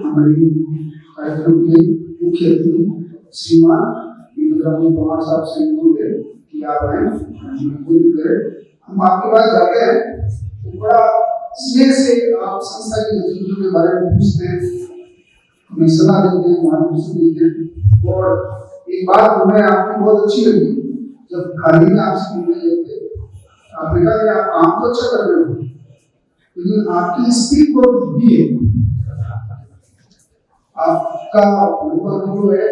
हमारी कार्यक्रम के मुख्य अतिथि श्रीमान विक्रम कुमार साहब से अनुरोध है कि आप आए पूरी करें। हम आपके पास जाते हैं तो बड़ा स्नेह से आप संस्था की गतिविधियों के बारे में पूछते हैं, हमें सलाह देते हैं, मार्गदर्शन देते हैं। और एक बात हमें आपकी बहुत अच्छी लगी, जब खाली में आपसे मिलने गए थे आपने कहा कि आप काम तो अच्छा कर रहे हो लेकिन आपकी स्पीड बहुत धीमी है, आपका अनुभव है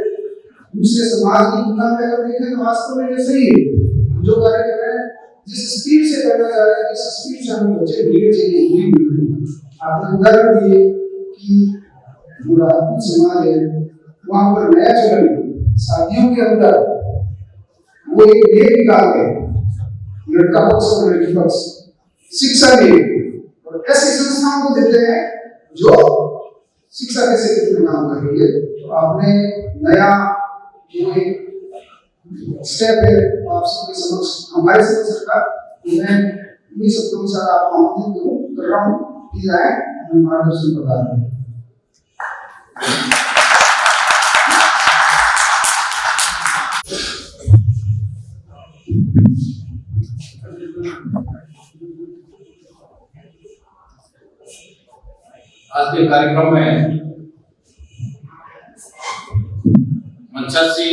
दूसरे समाज की तुलना में अगर देखें तो वास्तव में ये सही है। जो कार्य कर रहे हैं जिस स्पीड से करना चाह रहे हैं, जिस स्पीड से हमें बच्चे मिलने चाहिए, आपने उदाहरण दिए कि पूरा समाज है वहां पर नया चलन शादियों के अंदर वो एक भेद निकाल के लड़का पक्ष और लड़की पक्ष शिक्षा दे और ऐसी संस्थाओं को देते हैं जो शिक्षा के क्षेत्र में काम कर रही है। तो आपने नया जो एक स्टेप है आप सबके समक्ष हमारे समक्ष रखा, मैं इन्हीं सब के अनुसार आपको आमंत्रित कर रहा हूँ कि आए हमें मार्गदर्शन प्रदान करें। आज के कार्यक्रम में मंचासी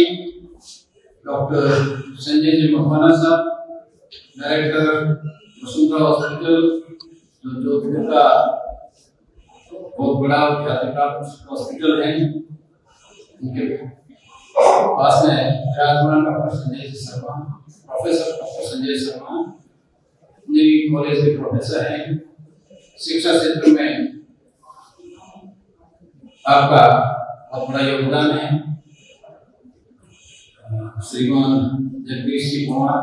डॉक्टर संजय जी मकवाना साहब, डायरेक्टर वसुंधरा हॉस्पिटल जो जोधपुर का बहुत बड़ा ख्याति प्राप्त हॉस्पिटल है, उनके पास में विराजमान doctor Sanjay Sharma, professor doctor Sanjay Sharma engineering college के प्रोफेसर हैं। शिक्षा क्षेत्र में आपका बहुत बड़ा योगदान है। श्रीमान जगदीश जी कुमार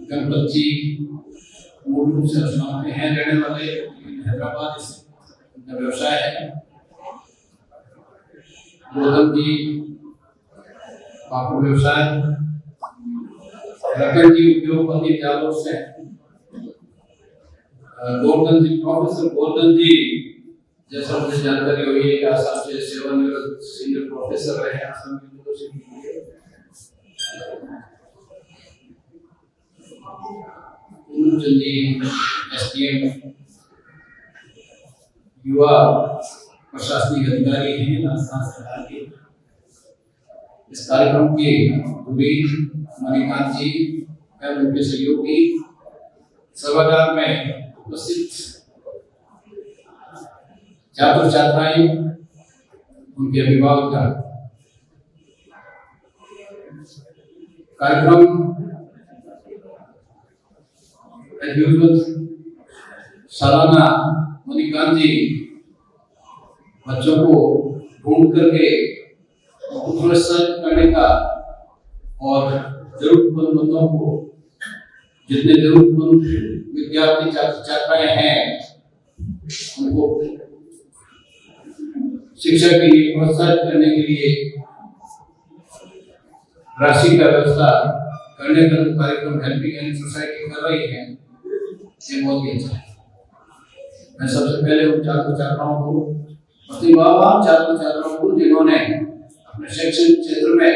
गणपत जी मूल रूप से असम के हैं रहने वाले, हैदराबाद से व्यवसाय है। गोधन जी पापड़ व्यवसाय, रतन जी उद्योगपति जालोर से, गोवर्धन जी प्रोफेसर गोवर्धन जी जैसा मुझे जानकारी हुई है कि आसाम से सेवानिवृत्त सीनियर प्रोफेसर रहे हैं आसाम यूनिवर्सिटी के। चंद जी एसडीएम युवा प्रशासनिक अधिकारी हैं राजस्थान सरकार के। इस कार्यक्रम के पूरी मणिकांत जी एवं उनके सहयोगी, सभागार में उपस्थित छात्र छात्राएं, उनके अभिभावक, कार्यक्रम सालाना मणिकांत जी बच्चों को ढूंढ करके प्रोत्साहित करने का और जरूरतमंद बच्चों को, जितने जरूरतमंद विद्यार्थी छात्र छात्राएं हैं उनको शिक्षा के लिए प्रोत्साहित करने के लिए राशि का व्यवस्था करने का कार्यक्रम हेल्पिंग एंड सोसाइटी कर रही है, ये बहुत ही अच्छा है। मैं सबसे पहले उन छात्र छात्राओं को, प्रतिभावान छात्र छात्राओं को जिन्होंने अपने शैक्षणिक क्षेत्र में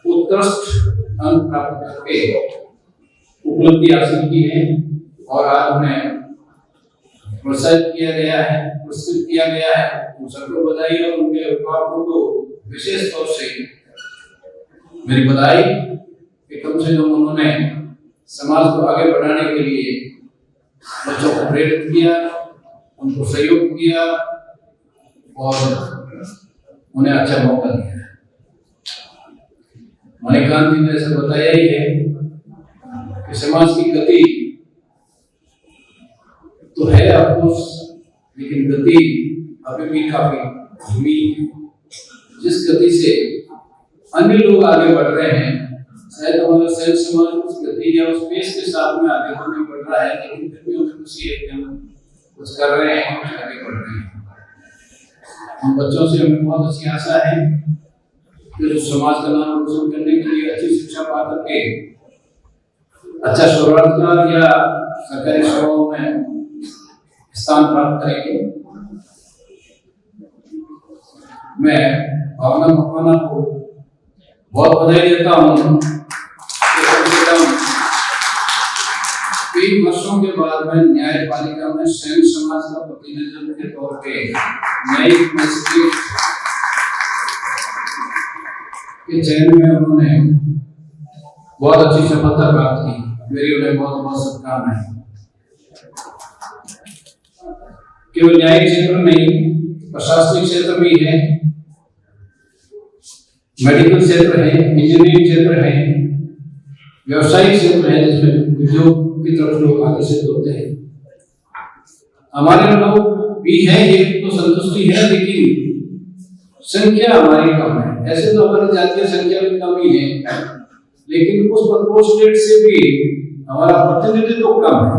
उत्कृष्ट अंक प्राप्त करके उपलब्धि हासिल की है और आज उन्हें प्रोत्साहित किया गया है, पुरस्कृत किया गया है, उन सबको बधाई और उनके अभिभावकों को विशेष तौर से मेरी बधाई कि कम से कम उन्होंने समाज को आगे बढ़ाने के लिए बच्चों को प्रेरित किया, उनको सहयोग किया और उन्हें अच्छा मौका दिया। मणिकांत जी ने ऐसा बताया ही है कि समाज की गति तो है अफकोर्स, लेकिन गति अभी भी काफी धीमी है। जिस गति से अन्य लोग आगे बढ़ रहे हैं, शायद हमारा सेल्फ समाज उस गति या उस पेस के साथ में आगे नहीं बढ़ रहा है, लेकिन फिर भी हमें खुशी है कि हम कुछ कर रहे हैं, आगे बढ़ रहे हैं। हम बच्चों से हमें बहुत अच्छी आशा है कि जो समाज का नाम रोशन करने के लिए अच्छी शिक्षा पा करके अच्छा स्वरोजगार या सरकारी सेवाओं में स्थान प्राप्त करेंगे। मैं भावना मकवाना को बहुत बधाई देता हूँ कि कम से कम 3 वर्षों के बाद में न्यायपालिका में सैन समाज का प्रतिनिधित्व के तौर पे न्यायिक मजिस्ट्रेट के चयन में उन्होंने बहुत अच्छी सफलता प्राप्त की। मेरी उन्हें बहुत बहुत शुभकामनाएं। केवल न्यायिक क्षेत्र नहीं, प्रशासनिक क्षेत्र भी है, मेडिकल क्षेत्र है, इंजीनियरिंग क्षेत्र है, व्यवसायिक क्षेत्र है जिसमें उद्योग की तरफ लोग आकर्षित होते हैं। हमारे लोग भी हैं, ये तो संतुष्टि है, लेकिन संख्या हमारी कम है। ऐसे तो हमारी जातीय संख्या भी कम ही है, लेकिन उस प्रोपोर्शनेट से भी हमारा प्रतिनिधित्व तो कम है।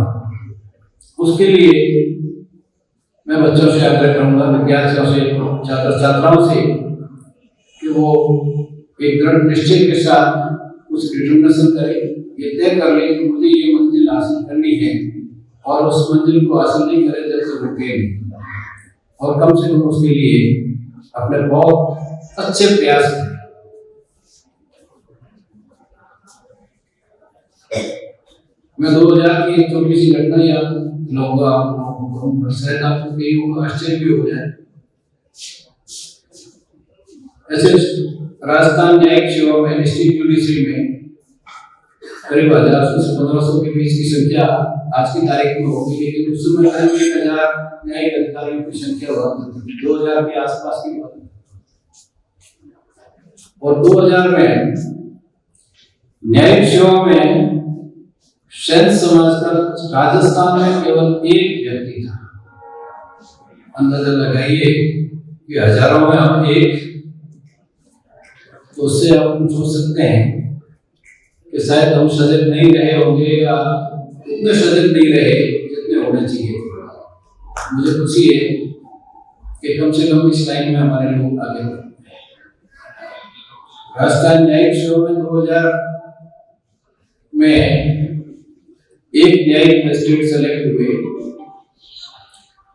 उसके लिए मैं बच्चों से आग्रह करूंगा, विद्यार्थियों से, छात्र छात्राओं से कि वो एक दृढ़ निश्चय के साथ उस डिटर्मिनेशन करें, ये तय कर लें कि मुझे ये मंजिल हासिल करनी है, और उस मंजिल को हासिल नहीं करें जब तक रुके नहीं, और कम से कम उसके लिए अपने बहुत अच्छे प्रयास करें। मैं 2000 की एक छोटी सी घटना याद दिलाऊंगा आपको, शायद आपको कहीं होगा आश्चर्य भी हो जाए। ऐसे राजस्थान न्यायिक सेवा में डिस्ट्रिक्ट जुडिशरी में करीब 1000 से 1500 के बीच की संख्या आज की तारीख में होगी, लेकिन उस समय करीब 1000 न्यायिक अधिकारियों की संख्या हुआ करती थी, 2000 के आसपास की बात। और 2000 में न्यायिक सेवा में सैन समाज का राजस्थान में केवल एक व्यक्ति था। अंदाजा लगाइए कि हजारों में हम एक, तो उससे आप सोच सकते हैं कि शायद हम सजग नहीं रहे होंगे या उतने सजग नहीं रहे जितने होने चाहिए। मुझे खुशी है कि कम से कम इस लाइन में हमारे लोग आगे बढ़े। राजस्थान न्यायिक सेवा में 2000 में एक न्यायिक मजिस्ट्रेट सेलेक्ट हुए,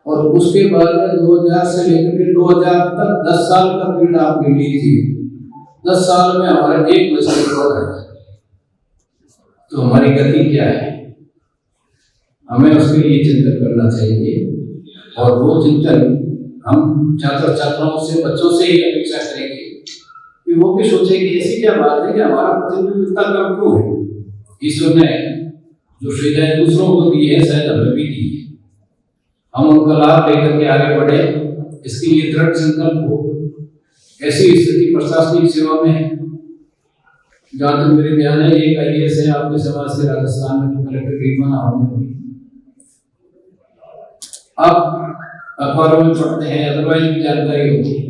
और उसके बाद में 2000 से लेकर के 2000 तक 10 साल का पीरियड आप गिन लीजिए। 10 साल में हमारा एक मजिस्ट्रेट और है, तो हमारी गति क्या है? हमें उसके लिए चिंतन करना चाहिए, और वो चिंतन हम छात्र छात्राओं से, बच्चों से ही अपेक्षा करेंगे कि वो भी सोचे कि ऐसी क्या बात है कि हमारा प्रतिनिधित्व इतना कम क्यों है। ईश्वर ने जो सुविधाएं दूसरों को दी है, शायद हमें भी दी है। हम उनका लाभ लेकर के आगे बढ़े, इसके लिए दृढ़ संकल्प हो। ऐसी स्थिति प्रशासनिक सेवा में है। जहाँ तक मेरे ध्यान है, एक IAS है आपके समाज से राजस्थान में, जो कलेक्टर रीमा होगी। आप अखबारों में पढ़ते हैं, अदरवाइज भी जानकारी होती है।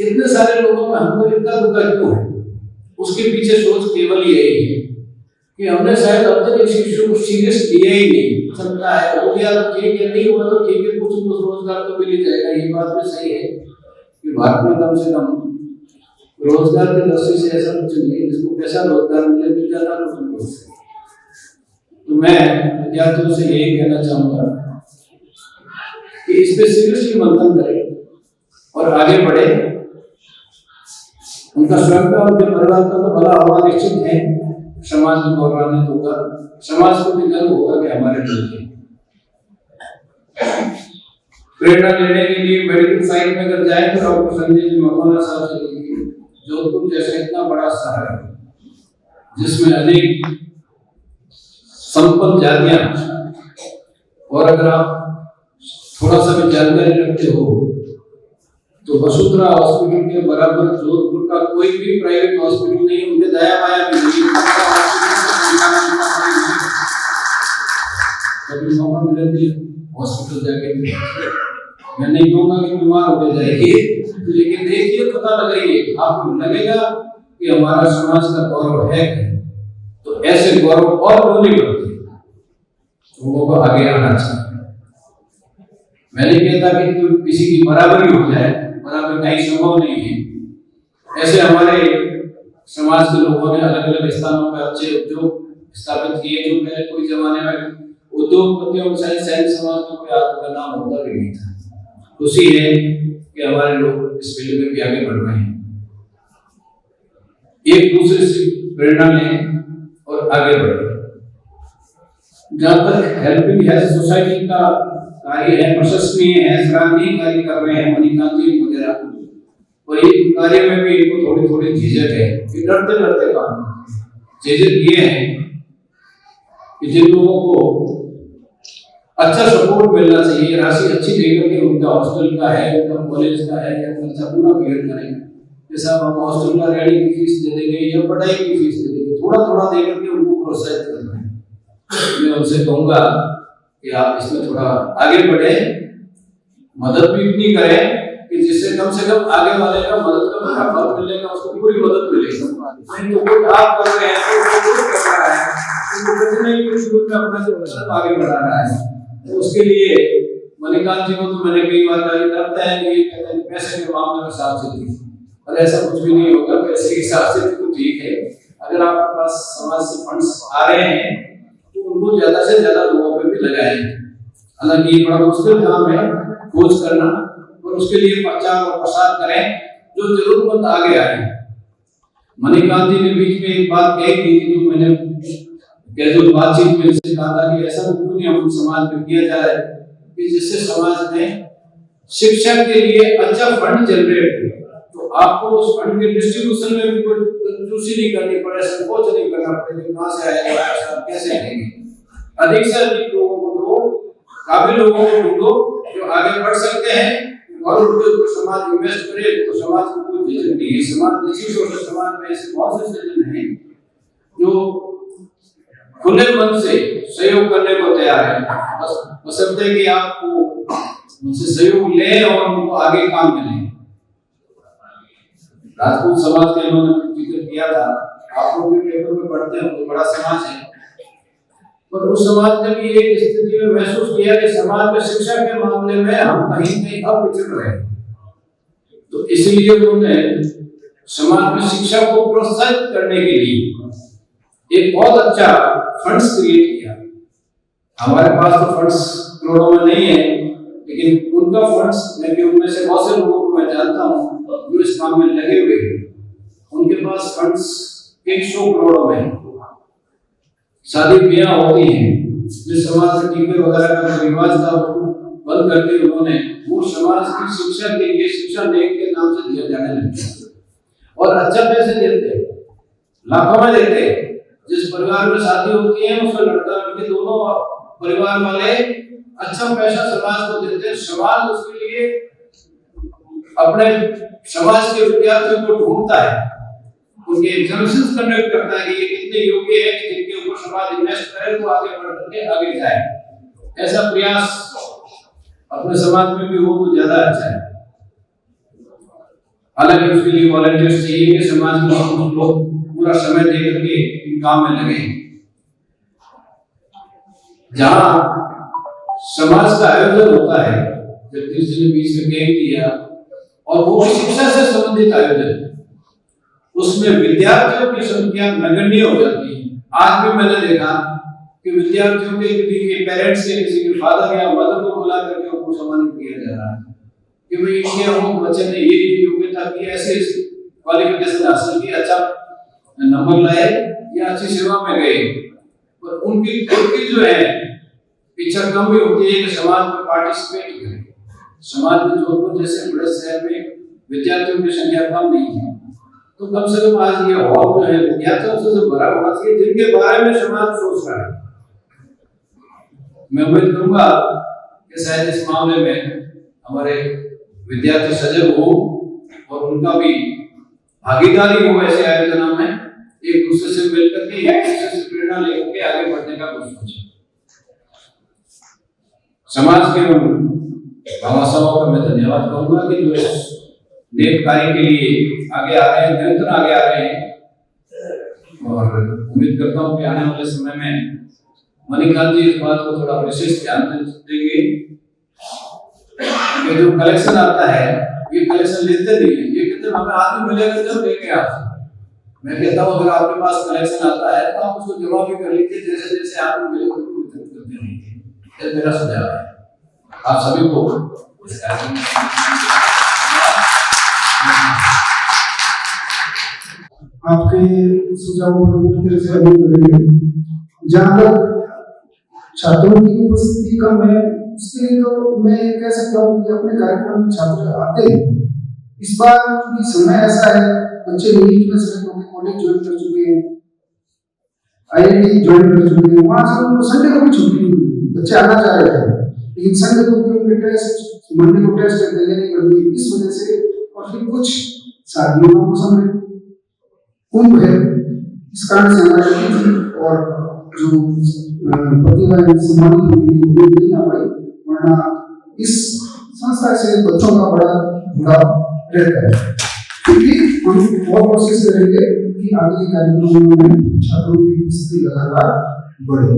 इतने सारे लोगों में हमको इतना दुखा क्यों है? उसके पीछे सोच केवल यही है कि हमने शायद अब तक इस इश्यू को सीरियस लिया ही नहीं। सकता है वो यार ठीक है, नहीं हुआ तो ठीक है, कुछ रोजगार तो मिल ही जाएगा। ये बात भी सही है कि भारत में कम से कम रोजगार की दृष्टि से ऐसा कुछ नहीं है, जिसको कैसा रोजगार मिल जाता है। तो मैं विद्यार्थियों से यही कहना चाहूंगा कि इस पे सीरियसली मंथन करें और आगे बढ़े। उनका स्वयं का, उनके परिवार का तो भला होगा निश्चित है, समाज को गौरवान्वित होगा, समाज को भी गर्व होगा कि हमारे लोग हैं। प्रेरणा लेने के लिए मेडिकल साइड में अगर जाए तो डॉक्टर संजय जी मकवाना साहब से लीजिए। जोधपुर जैसा इतना बड़ा शहर जिसमें अनेक संपन्न जातियां, और अगर आप थोड़ा सा भी जानकारी रखते हो तो वसुंधरा हॉस्पिटल के बराबर जोधपुर का कोई भी प्राइवेट हॉस्पिटल नहीं, उनके दया माया भी नहीं। कभी मौका मिले तो हॉस्पिटल जाके, मैं नहीं कहूँगा कि बीमार हो जाएगी, लेकिन देखिए, पता लगाइए, आपको लगेगा कि हमारा समाज का गौरव है। तो ऐसे गौरव और क्यों नहीं बढ़ते? लोगों को आगे आना चाहिए। मैं नहीं कहता कि किसी की बराबरी हो जाए, बराबर कहीं संभव नहीं है। ऐसे हमारे समाज के लोगों ने अलग अलग स्थानों पर अच्छे उद्योग स्थापित किए, जो पहले कोई जमाने में उद्योगपतियों के साथ सैनिक समाज में कोई आदमी का नाम होता भी नहीं था। खुशी है कि हमारे लोग इस फील्ड में भी आगे बढ़ रहे हैं, एक दूसरे से प्रेरणा लें और आगे बढ़े। जहाँ तक हेल्पिंग हेल्थ सोसाइटी का कार्य है, प्रशंसनीय है, सराहनीय कार्य कर रहे हैं मणिकांत जी वगैरह, और ये कार्य में भी इनको थोड़ी थोड़ी झिझक है कि डरते डरते काम। झिझक ये है कि जिन लोगों को अच्छा सपोर्ट मिलना चाहिए, राशि अच्छी देकर के उनका हॉस्टल का है, उनका कॉलेज का है, या खर्चा पूरा क्लियर करें। जैसा हम हॉस्टल का रेडी की फीस दे देंगे या पढ़ाई की फीस दे देंगे, थोड़ा थोड़ा देकर के उनको प्रोत्साहित करना है। मैं उनसे कहूंगा कि आप इसमें थोड़ा आगे बढ़े, मदद भी इतनी करें कि जिससे कम से कम आगे वाले का मदद का फल मिलेगा, उसको पूरी मदद मिलेगी। नहीं तो कुछ आप कर रहे हैं तो कुछ कर रहा है, तो कुछ नहीं, कुछ अपना आगे बढ़ा रहा है। तो उसके लिए मणिकांत जी को तो मैंने कई बार डरते हैं कि ये कहते हैं पैसे के मामले में साथ चलिए, और ऐसा कुछ भी नहीं होगा। पैसे के हिसाब से तो ठीक है, अगर आपके पास समाज से फंड्स आ रहे हैं तो उनको ज्यादा से ज्यादा लोगों पे भी लगाएं। हालांकि ये बड़ा मुश्किल काम है खोज करना, और उसके लिए प्रचार और प्रसार करें जो जरूरतमंद आगे आए। मणिकांत जी ने बीच में एक बात कही थी जो मैंने जो बातचीत में से कहा था कि ऐसा क्यों नहीं हम समाज में किया जाए कि जिससे समाज में शिक्षा के लिए अच्छा फंड जनरेट हो, तो आपको उस फंड के डिस्ट्रीब्यूशन में भी कोई कंजूसी नहीं करनी पड़े, संकोच नहीं करना पड़े कि कहां से आएगा पैसा, कैसे आएंगे। अधिक से अधिक लोगों को दो, काबिल लोगों को ढूंढो जो आगे बढ़ सकते हैं, और उनके ऊपर समाज इन्वेस्ट करे तो समाज को कोई झिझक नहीं है। समाज निश्चित रूप से समाज में ऐसे बहुत से सज्जन हैं जो खुले मन से सहयोग करने को तैयार है, बस बशर्ते कि आपको उनसे सहयोग ले और उनको आगे काम मिले। राजपूत समाज के उन्होंने जिक्र किया था, आप लोग भी पेपर में पढ़ते हो, बड़ा समाज है, पर उस समाज ने भी एक स्थिति में महसूस किया कि समाज में शिक्षा के मामले में हम कहीं कहीं अब पिछड़ रहे हैं, तो इसलिए उन्होंने समाज में शिक्षा को प्रोत्साहित करने के लिए एक बहुत अच्छा फंड्स क्रिएट किया। हमारे पास तो फंड्स करोड़ों में नहीं है, लेकिन उनका फंड्स, मैं भी उनमें से बहुत से लोगों को मैं जानता हूँ जो इस काम में लगे हुए हैं, उनके पास फंड्स 100 करोड़ में है। शादी ब्याह होती है, जिस समाज में टीके वगैरह का रिवाज था वो बंद करके उन्होंने वो समाज की शिक्षा के लिए शिक्षा नीति के नाम से दिया जाने लगा, और अच्छा पैसे देते, लाखों में देते। जिस परिवार में शादी होती है उसका लड़का लड़की दोनों परिवार वाले अच्छा पैसा समाज को देते हैं। समाज उसके लिए अपने समाज के विद्यार्थियों को ढूंढता है, उनके एग्जामिनेशंस कंडक्ट करता है कि ये कितने योग्य है कि जिनके ऊपर समाज इन्वेस्ट करे तो आगे बढ़ करके आगे जाए। ऐसा प्रयास अपने समाज में भी हो तो ज्यादा अच्छा है। हालांकि उसके लिए वॉलंटियर्स चाहिए कि समाज में लोग पूरा समय देकर के इन काम में लगे। जहां समाज का आयोजन होता है, जगदीश जी ने बीच में कह दिया, और वो भी शिक्षा से संबंधित आयोजन, उसमें विद्यार्थियों की संख्या नगण्य हो जाती है। आज भी मैंने देखा कि विद्यार्थियों के पेरेंट्स के किसी के फादर या मदर को बुला करके उनको सम्मानित किया जा रहा है कि भाई इसके हम बच्चे ने ये योग्यता की, ऐसे क्वालिफिकेशन हासिल की, अच्छा नंबर लाए या अच्छी सेवा में गए, पर उनकी जो है इच्छा कम भी होती है कि समाज में पार्टिसिपेट करें। समाज में जोधपुर जैसे बड़े शहर में विद्यार्थियों की संख्या कम नहीं है, तो कम से कम आज ये हॉल जो है विद्यार्थियों से भरा होना चाहिए जिनके बारे में समाज सोच रहा है। मैं उम्मीद करूंगा कि शायद इस मामले में हमारे विद्यार्थी सजग हो और उनका भी भागीदारी हो ऐसे आयोजनों में, एक दूसरे से मिलकर के एक दूसरे से प्रेरणा लेकर के आगे बढ़ने का कुछ सोचें। समाज के भामाशाहों का मैं धन्यवाद कहूंगा कि जो इस नेक कार्य के लिए आगे आ रहे हैं, निरंतर आगे आ रहे हैं, और उम्मीद करता हूं कि आने वाले समय में मणिकांत जी इस बात को थोड़ा विशेष ध्यान देंगे कि जो कलेक्शन आता है ये कलेक्शन लेते नहीं है, ये कहते हमें आदमी मिलेगा जब लेंगे आपसे। मैं कहता हूँ अगर आपके पास कलेक्शन आता है तो आप उसको जमा भी कर लीजिए, जैसे जैसे आदमी मिलेगा उसको वितरित करते रहिए। ये मेरा सुझाव है। आप सभी को इस कार्यक्रम में आपके सुझावों को पूरी तरह से अमल करेंगे। जहाँ तक छात्रों की उपस्थिति कम है, उसके लिए तो मैं कह सकता हूँ कि अपने कार्यक्रम में छात्र आते हैं। इस बार क्योंकि समय ऐसा है, बच्चे नीट में सेलेक्ट होकर कॉलेज ज्वाइन कर चुके हैं, IIT ज्वाइन कर चुके हैं, वहाँ से उनको संडे को भी छुट्टी हुई, बच्चे आना चाह रहे थे, लेकिन संडे को भी उनके टेस्ट, मंडे को टेस्ट की तैयारी कर दी। इस वजह से, और फिर कुछ शादियों का मौसम है, कुंभ है, इस कारण से हमारी अतिथि और जो प्रतिभा सम्मानित हुई वो नहीं आ पाई, वरना इस संस्था से बच्चों का बड़ा जुड़ाव रहता है। फिर भी हम और कोशिश करेंगे कि आगे के कार्यक्रमों में छात्रों की उपस्थिति लगातार बढ़े।